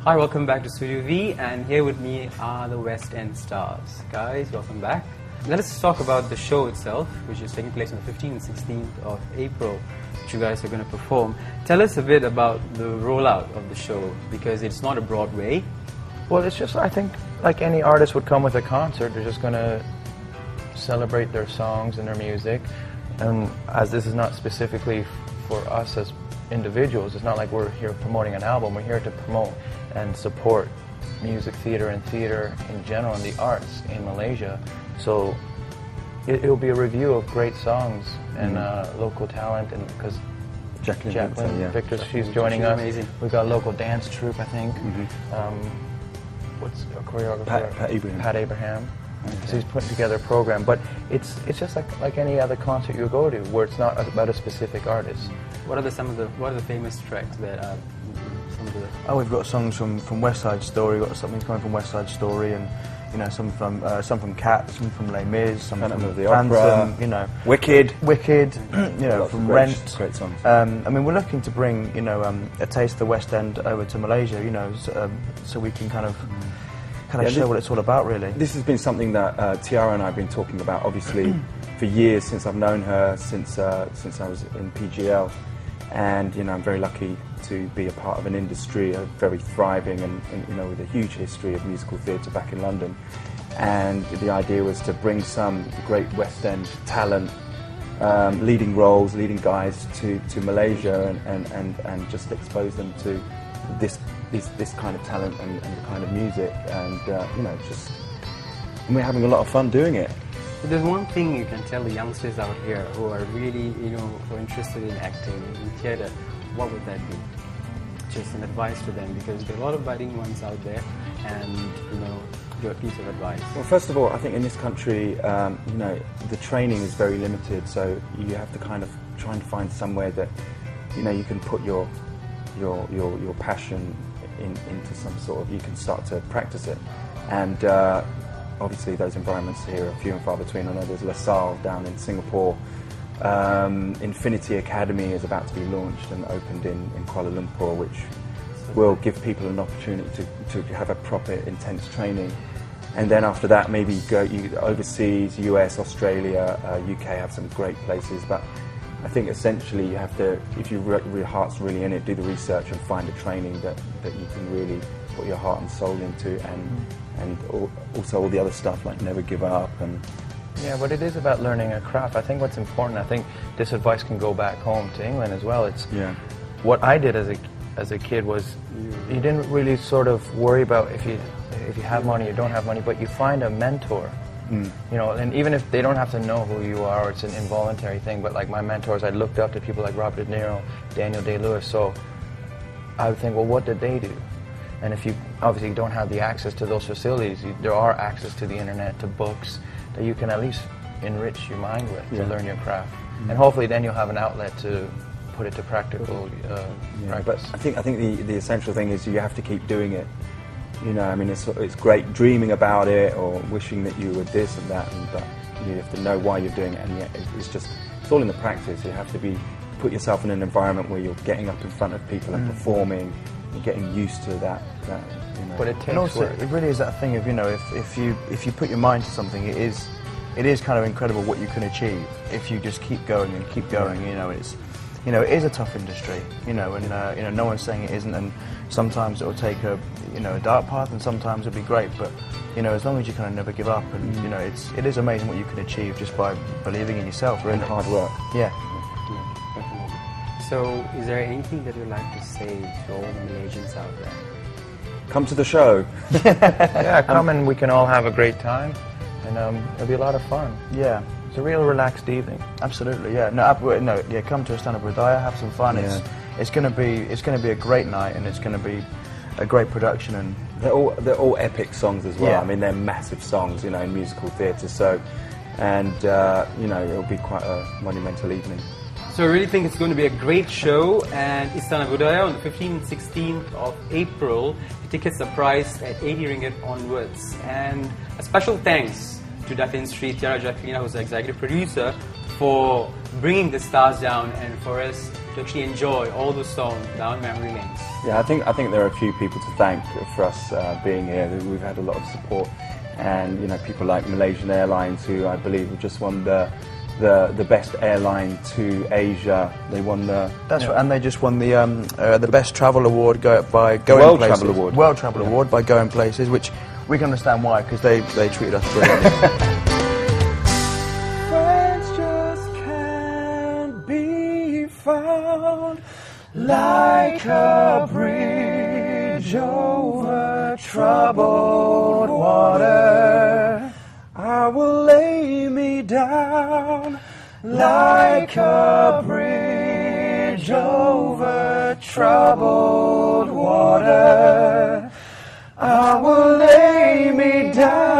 Hi, welcome back to Studio V, and here with me are the West End stars. Guys, welcome back. Let us talk about the show itself, which is taking place on the 15th and 16th of April, which you guys are going to perform. Tell us a bit about the rollout of the show, because it's not a Broadway. Well, it's just, I think, like any artist would come with a concert, they're just going to celebrate their songs and their music. And as this is not specifically for us as individuals, it's not like we're here promoting an album, we're here to promote and support music theater and theater in general and the arts in Malaysia. So it'll be a review of great songs and local talent, and because Jacqueline Victor, she's joining us. Amazing. We've got a local dance troupe, I think. What's a choreographer? Pat Abraham. Okay. So he's putting together a program, but it's just like any other concert you go to, where it's not about a specific artist. What are the famous tracks that are some of the? Oh, we've got songs from West Side Story. We've got something coming from West Side Story, and some from Cats, some from Les Mis, some from the Opera, Wicked, from Rent. Great songs. I mean, we're looking to bring a taste of the West End over to Malaysia, so we can kind of show what it's all about, really. This has been something that Tiara and I have been talking about, obviously, for years, since I've known her, since I was in PGL. And, I'm very lucky to be a part of an industry, a very thriving and with a huge history of musical theatre back in London. And the idea was to bring some great West End talent, leading roles, leading guys to Malaysia and just expose them to this kind of talent and the kind of music, and and we're having a lot of fun doing it. But there's one thing you can tell the youngsters out here who are really, who are interested in acting in theatre. What would that be? Just an advice to them, because there are a lot of budding ones out there, and your piece of advice. Well, first of all, I think in this country, the training is very limited, so you have to kind of try and find somewhere that you can put your passion into some sort of, you can start to practice it. And obviously those environments here are few and far between. I know there's La Salle down in Singapore. Infinity Academy is about to be launched and opened in Kuala Lumpur, which will give people an opportunity to have a proper intense training. And then after that, maybe go overseas, US, Australia, UK have some great places. But I think essentially you have to, if your heart's really in it, do the research and find a training that you can really put your heart and soul into, and also all the other stuff like never give up. And yeah, but it is about learning a craft. I think what's important, I think this advice can go back home to England as well. It's what I did as a kid was you didn't really sort of worry about if you have money or don't have money, but you find a mentor. And even if they don't have to know who you are, it's an involuntary thing. But like my mentors, I looked up to people like Robert De Niro, Daniel Day-Lewis. So I would think, well, what did they do? And if you obviously don't have the access to those facilities, there are access to the internet, to books that you can at least enrich your mind with to learn your craft. And hopefully then you'll have an outlet to put it to practical practice. But I think the essential thing is you have to keep doing it. I mean, it's great dreaming about it or wishing that you were this and that, but you have to know why you're doing it, and yet it's all in the practice. You have to put yourself in an environment where you're getting up in front of people and performing and getting used to that. But it takes work. It really is that thing of if you put your mind to something, it is kind of incredible what you can achieve if you just keep going and keep going. It is a tough industry, and no one's saying it isn't, and sometimes it'll take a dark path, and sometimes it'll be great, but as long as you kind of never give up, and it is amazing what you can achieve just by believing in yourself, really. And hard work. Yeah. So, is there anything that you'd like to say to all the Malaysians out there? Come to the show. Yeah, come and we can all have a great time, and it'll be a lot of fun. Yeah. It's a real relaxed evening. Absolutely, yeah. Come to a stand-up Budaya, have some fun. Yeah. It's gonna be a great night, and it's gonna be a great production. And they're all epic songs as well. Yeah. I mean, they're massive songs, in musical theatre. So, and it'll be quite a monumental evening. So I really think it's going to be a great show, and Istana Budaya on the 15th and 16th of April. The tickets are priced at 80 ringgit onwards. And a special thanks to Datin Sri Tiara Jacqueline, who's the executive producer, for bringing the stars down and for us to actually enjoy all those songs down memory lanes? Yeah, I think there are a few people to thank for us being here. We've had a lot of support, and you know, people like Malaysian Airlines, who I believe have just won the best airline to Asia. They won the That's right, and they just won the best travel award by Going World Places. Travel Award. World Travel Award by Going Places, which we can understand why, because they treated us brilliantly. Friends just can't be found like a bridge over troubled water. I will lay me down like a bridge over troubled water. I will lay me down